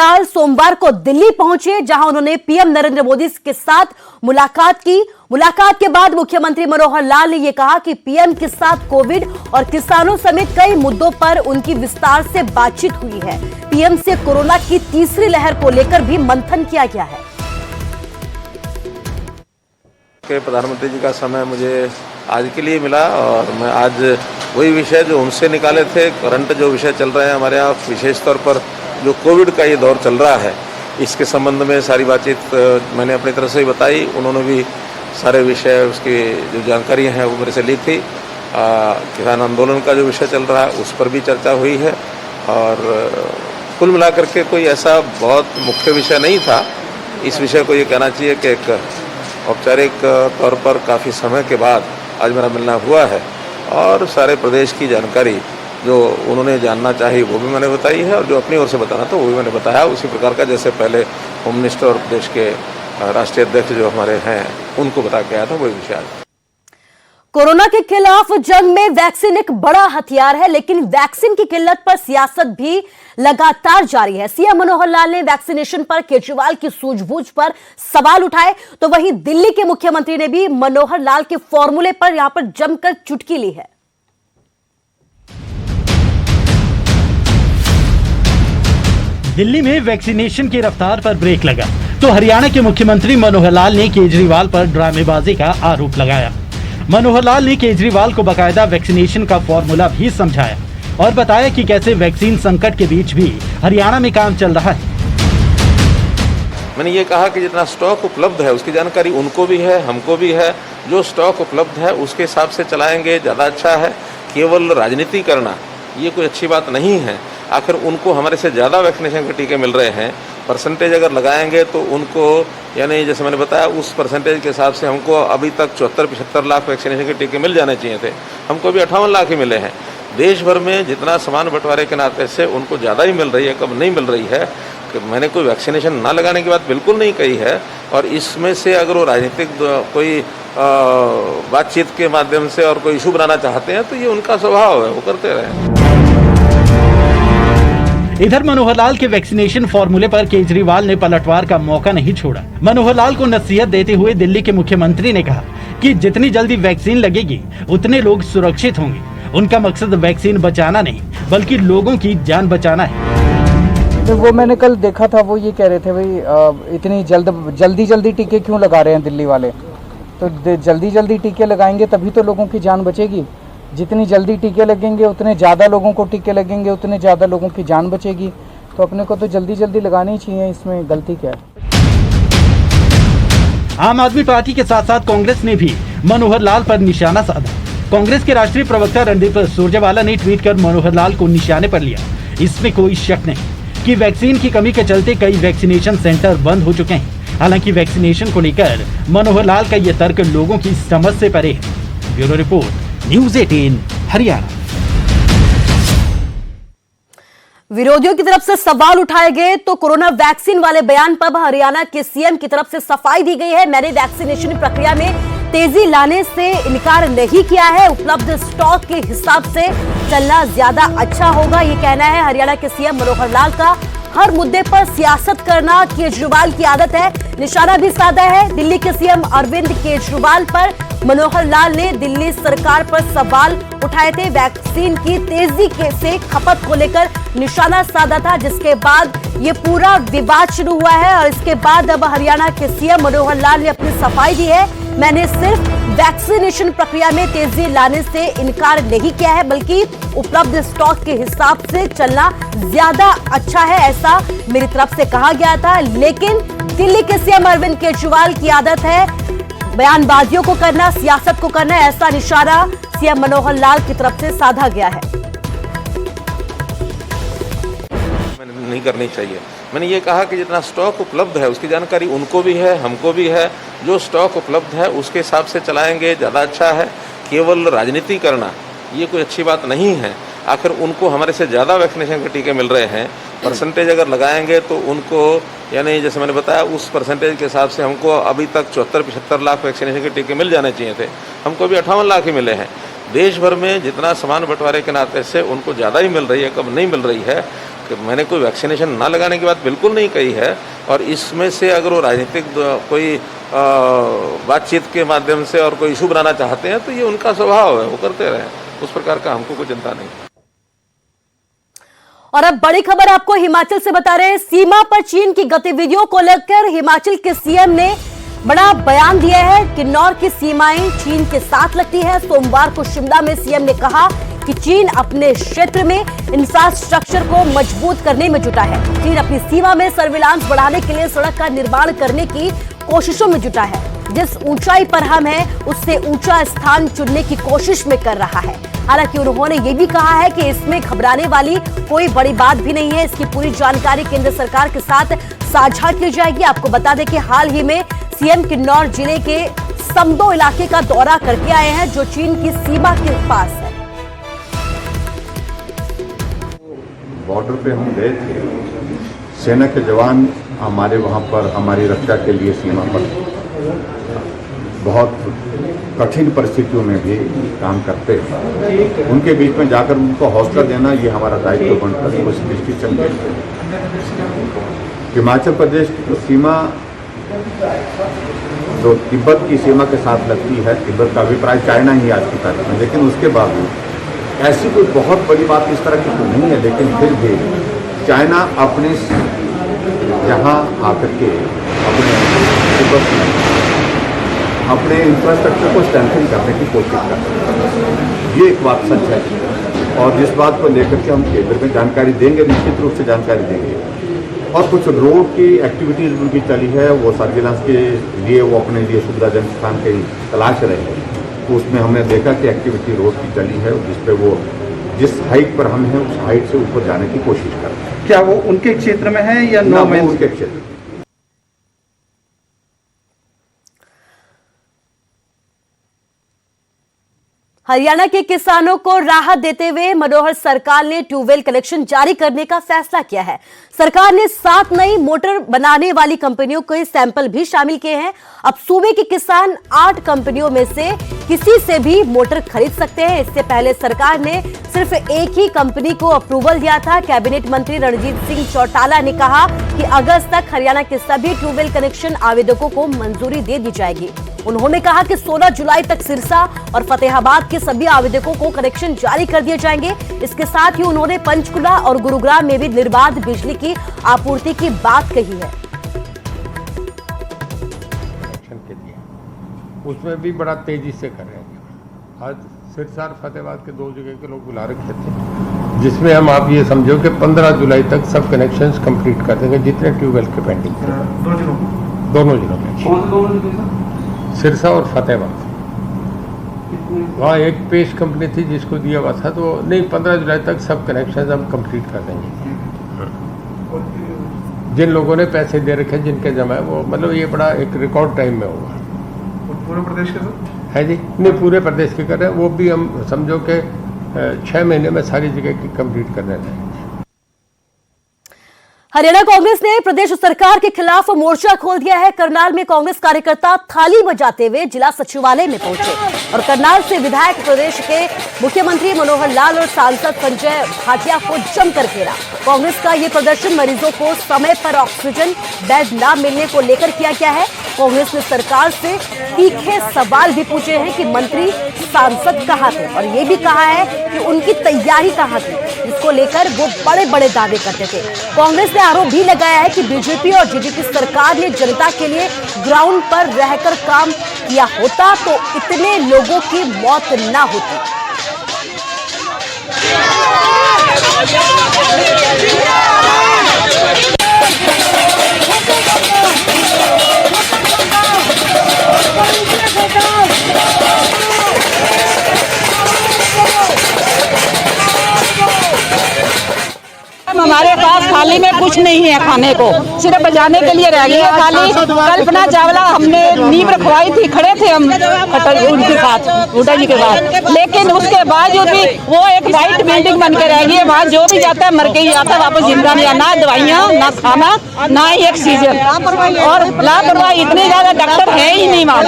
लाल सोमवार को दिल्ली पहुंचे, जहां उन्होंने पीएम नरेंद्र मोदी के साथ मुलाकात की। मुलाकात के बाद मुख्यमंत्री मनोहर लाल ने यह कहा कि पीएम के साथ कोविड और किसानों समेत कई मुद्दों पर उनकी विस्तार से बातचीत हुई है। पीएम से कोरोना की तीसरी लहर को लेकर भी मंथन किया गया है। प्रधानमंत्री जी का समय मुझे आज के लिए मिला और मैं आज वही विषय जो उनसे निकाले थे, करंट जो विषय चल रहे हैं हमारे यहाँ, विशेष तौर पर जो कोविड का ये दौर चल रहा है, इसके संबंध में सारी बातचीत मैंने अपनी तरफ से ही बताई। उन्होंने भी सारे विषय, उसकी जो जानकारी हैं वो मेरे से ली थी। किसान आंदोलन का जो विषय चल रहा है उस पर भी चर्चा हुई है और कुल मिलाकर के कोई ऐसा बहुत मुख्य विषय नहीं था। इस विषय को ये कहना चाहिए कि एक औपचारिक तौर पर काफ़ी समय के बाद आज मेरा मिलना हुआ है और सारे प्रदेश की जानकारी जो उन्होंने जानना चाहिए वो भी मैंने बताई है और जो अपनी ओर से बताना था वो भी मैंने बताया, उसी प्रकार का जैसे पहले होम मिनिस्टर और प्रदेश के राष्ट्रीय अध्यक्ष जो हमारे हैं उनको बता के आया था, वही विषय आज। कोरोना के खिलाफ जंग में वैक्सीन एक बड़ा हथियार है, लेकिन वैक्सीन की किल्लत पर सियासत भी लगातार जारी है। सीएम मनोहर लाल ने वैक्सीनेशन पर केजरीवाल की सूझबूझ पर सवाल उठाए, तो वहीं दिल्ली के मुख्यमंत्री ने भी मनोहर लाल के फॉर्मूले पर यहां पर जमकर चुटकी ली है। दिल्ली में वैक्सीनेशन की रफ्तार पर ब्रेक लगा तो हरियाणा के मुख्यमंत्री मनोहर लाल ने केजरीवाल पर ड्रामेबाजी का आरोप लगाया। मनोहर लाल ने केजरीवाल को बकायदा वैक्सीनेशन का फॉर्मूला भी समझाया और बताया कि कैसे वैक्सीन संकट के बीच भी हरियाणा में काम चल रहा है। मैंने ये कहा कि जितना स्टॉक उपलब्ध है उसकी जानकारी उनको भी है, हमको भी है। जो स्टॉक उपलब्ध है उसके हिसाब से चलाएंगे, ज़्यादा अच्छा है। केवल राजनीति करना ये कोई अच्छी बात नहीं है। आखिर उनको हमारे से ज़्यादा वैक्सीनेशन के टीके मिल रहे हैं, परसेंटेज अगर लगाएंगे तो उनको, यानी जैसे मैंने बताया उस परसेंटेज के हिसाब से हमको अभी तक 74-75 लाख वैक्सीनेशन के टीके मिल जाने चाहिए थे, हमको भी 58 लाख ही मिले हैं। देश भर में जितना समान बंटवारे के नाते से उनको ज़्यादा ही मिल रही है, कब नहीं मिल रही है। कि मैंने कोई वैक्सीनेशन ना लगाने की बात बिल्कुल नहीं कही है और इसमें से अगर वो राजनीतिक कोई बातचीत के माध्यम से और कोई इशू बनाना चाहते हैं तो ये उनका स्वभाव है, वो करते रहे। इधर मनोहर लाल के वैक्सीनेशन फॉर्मूले पर केजरीवाल ने पलटवार का मौका नहीं छोड़ा। मनोहर लाल को नसीहत देते हुए दिल्ली के मुख्यमंत्री ने कहा कि जितनी जल्दी वैक्सीन लगेगी उतने लोग सुरक्षित होंगे। उनका मकसद वैक्सीन बचाना नहीं बल्कि लोगों की जान बचाना है। तो वो मैंने कल देखा था, वो ये कह रहे थे भाई इतनी जल्दी टीके क्यों लगा रहे हैं दिल्ली वाले। तो जल्दी टीके लगाएंगे तभी तो लोगों की जान बचेगी। जितनी जल्दी टीके लगेंगे उतने ज़्यादा लोगों को टीके लगेंगे, उतने ज़्यादा लोगों की जान बचेगी। तो अपने को तो जल्दी लगाने ही चाहिए, इसमें गलती क्या है। आम आदमी पार्टी के साथ साथ कांग्रेस ने भी मनोहर लाल पर निशाना साधा। कांग्रेस के राष्ट्रीय प्रवक्ता रणदीप सुरजेवाला ने ट्वीट कर मनोहर लाल को निशाने पर लिया। इसमें कोई शक नहीं कि वैक्सीन की कमी के चलते कई वैक्सीनेशन सेंटर बंद हो चुके हैं। हालांकि वैक्सीनेशन को लेकर मनोहर लाल का यह तर्क लोगों की समझ से परे है। Bureau report, news 18 Haryana. विरोधियों की तरफ से सवाल उठाए गए तो कोरोना वैक्सीन वाले बयान पर हरियाणा के सीएम की तरफ से सफाई दी गई है। मैंने वैक्सीनेशन प्रक्रिया में तेजी लाने से इनकार नहीं किया है, उपलब्ध स्टॉक के हिसाब से चलना ज्यादा अच्छा होगा, ये कहना है हरियाणा के सीएम मनोहर लाल का। हर मुद्दे पर सियासत करना केजरीवाल की आदत है, निशाना भी साधा है। दिल्ली के सीएम अरविंद केजरीवाल पर मनोहर लाल ने दिल्ली सरकार पर सवाल उठाए थे। वैक्सीन की तेजी से खपत को लेकर निशाना साधा था, जिसके बाद ये पूरा विवाद शुरू हुआ है और इसके बाद अब हरियाणा के सीएम मनोहर लाल ने अपनी सफाई दी है। मैंने सिर्फ वैक्सीनेशन प्रक्रिया में तेजी लाने से इनकार नहीं किया है, बल्कि उपलब्ध स्टॉक के हिसाब से चलना ज्यादा अच्छा है, ऐसा मेरी तरफ से कहा गया था। लेकिन दिल्ली के सीएम अरविंद केजरीवाल की आदत है बयानबाजियों को करना, सियासत को करना, ऐसा निशाना सीएम मनोहर लाल की तरफ से साधा गया है। नहीं करनी चाहिए। मैंने ये कहा कि जितना स्टॉक उपलब्ध है उसकी जानकारी उनको भी है, हमको भी है। जो स्टॉक उपलब्ध है उसके हिसाब से चलाएंगे, ज़्यादा अच्छा है। केवल राजनीति करना ये कोई अच्छी बात नहीं है। आखिर उनको हमारे से ज़्यादा वैक्सीनेशन के टीके मिल रहे हैं, परसेंटेज अगर लगाएंगे तो उनको, यानी जैसे मैंने बताया उस परसेंटेज के हिसाब से हमको अभी तक 74-75 लाख वैक्सीनेशन के टीके मिल जाने चाहिए थे, हमको भी 58 लाख ही मिले हैं। देश भर में जितना समान बंटवारे के नाते से उनको ज़्यादा ही मिल रही है, कम नहीं मिल रही है। मैंने कोई वैक्सीनेशन ना लगाने की बात बिल्कुल नहीं कही है। और इसमें से अगर वो राजनीतिक कोई बातचीत के माध्यम से और कोई इशू बनाना चाहते हैं तो ये उनका स्वभाव है, वो करते रहें, उस प्रकार का हमको कोई चिंता नहीं। और अब बड़ी खबर आपको हिमाचल से बता रहे हैं। सीमा पर चीन की गतिविधियों को लेकर हिमाचल के सीएम ने बड़ा बयान दिया है। किन्नौर की सीमाएं चीन के साथ लगती है। सोमवार को शिमला में सीएम ने कहा कि चीन अपने क्षेत्र में इंफ्रास्ट्रक्चर को मजबूत करने में जुटा है। चीन अपनी सीमा में सर्विलांस बढ़ाने के लिए सड़क का निर्माण करने की कोशिशों में जुटा है। जिस ऊंचाई पर हम हैं उससे ऊंचा स्थान चुनने की कोशिश में कर रहा है। हालांकि उन्होंने ये भी कहा है कि इसमें घबराने वाली कोई बड़ी बात भी नहीं है। इसकी पूरी जानकारी केंद्र सरकार के साथ साझा की जाएगी। आपको बता दें कि हाल ही में सीएम किन्नौर जिले के समदो इलाके का दौरा करके आए हैं जो चीन की सीमा के पास है। बॉर्डर पे हम गए थे, सेना के जवान हमारे वहाँ पर हमारी रक्षा के लिए सीमा पर बहुत कठिन परिस्थितियों में भी काम करते हैं। उनके बीच में जाकर उनको हौसला देना ये हमारा दायित्व बनता है। उस दृष्टि से हिमाचल प्रदेश की सीमा जो तिब्बत की सीमा के साथ लगती है, तिब्बत का अभिप्राय चाइना ही आज की तारीख में, लेकिन उसके बावजूद ऐसी कोई बहुत बड़ी बात इस तरह की तो नहीं है। लेकिन फिर भी चाइना अपने यहाँ आकर के अपने इंफ्रास्ट्रक्चर को स्ट्रेंथन करने की कोशिश कर रहे हैं। ये एक बात सच है और जिस बात को लेकर के हम केंद्र में जानकारी देंगे, निश्चित रूप से जानकारी देंगे। और कुछ रोड की एक्टिविटीज़ उनकी चली है, वो सर्विलांस के लिए वो अपने लिए सुविधाजनक स्थान की तलाश रहे हैं। तो उसमें हमने देखा कि एक्टिविटी रोड की चली है जिसपे वो जिस हाइट पर हम हैं उस हाइट से ऊपर जाने की कोशिश कर रहे हैं। क्या वो उनके क्षेत्र में है या नो मैन? उनके क्षेत्र में। हरियाणा के किसानों को राहत देते हुए मनोहर सरकार ने ट्यूबवेल कनेक्शन जारी करने का फैसला किया है। सरकार ने 7 नई मोटर बनाने वाली कंपनियों के सैंपल भी शामिल किए हैं। अब सूबे के किसान 8 कंपनियों में से किसी से भी मोटर खरीद सकते हैं। इससे पहले सरकार ने सिर्फ एक ही कंपनी को अप्रूवल दिया था। कैबिनेट मंत्री रणजीत सिंह चौटाला ने कहा कि अगस्त तक हरियाणा के सभी ट्यूबवेल कनेक्शन आवेदकों को मंजूरी दे दी जाएगी। उन्होंने कहा कि 16 जुलाई तक सिरसा और फतेहाबाद के सभी आवेदकों को कनेक्शन जारी कर दिए जाएंगे। इसके साथ ही उन्होंने पंचकुला और गुरुग्राम में भी निर्बाध बिजली की आपूर्ति की बात कही है। उसमें भी बड़ा तेजी से कर रहे हैं। आज सिरसा और फतेहाबाद के 2 जगह के लोग बुला रखे थे, जिसमें हम आप ये समझो कि 15 जुलाई तक सब कनेक्शंस कंप्लीट कर देंगे जितने ट्यूबवेल के पेंडिंग थे। दोनों जिलों में सिरसा और फतेहाबाद। वहाँ एक पेश कंपनी थी जिसको दिया हुआ था, तो नहीं 15 जुलाई तक सब कनेक्शन हम कंप्लीट कर देंगे। जिन लोगों ने पैसे दे रखे जिनके जमा है वो मतलब ये बड़ा एक रिकॉर्ड टाइम में होगा। पूरे प्रदेश के सर है जी, नहीं पूरे प्रदेश के कर रहे हैं, वो भी हम समझो कि 6 महीने में सारी जगह की कंप्लीट करने हैं। हरियाणा कांग्रेस ने प्रदेश सरकार के खिलाफ मोर्चा खोल दिया है। करनाल में कांग्रेस कार्यकर्ता थाली बजाते हुए जिला सचिवालय में पहुंचे और करनाल से विधायक प्रदेश के मुख्यमंत्री मनोहर लाल और सांसद संजय भाटिया को जमकर घेरा। कांग्रेस का ये प्रदर्शन मरीजों को समय पर ऑक्सीजन बेड न मिलने को लेकर किया गया है। कांग्रेस ने सरकार से तीखे सवाल भी पूछे हैं कि मंत्री सांसद कहां थे और ये भी कहा है कि उनकी तैयारी कहां थी, जिसको लेकर वो बड़े बड़े दावे करते थे। कांग्रेस ने आरोप भी लगाया है कि बीजेपी और जेडीपी सरकार ने जनता के लिए ग्राउंड पर रहकर काम किया होता तो इतने लोगों की मौत न होती। हमारे पास थाली में कुछ नहीं है खाने को, सिर्फ बजाने के लिए रह गई है थाली। कल्पना चावला हमने नींव रखवाई थी, खड़े थे हम खट्टर उनके साथ हुड्डा जी के बाद, लेकिन उसके बावजूद भी वो एक वाइट बिल्डिंग बन के रह गई है। वहाँ जो भी जाता है मर के ही आता है वापस जिंदा नहीं, ना दवाइयाँ ना खाना ना ही ऑक्सीजन, और लापरवाही इतनी ज्यादा डॉक्टर है ही नहीं वहाँ।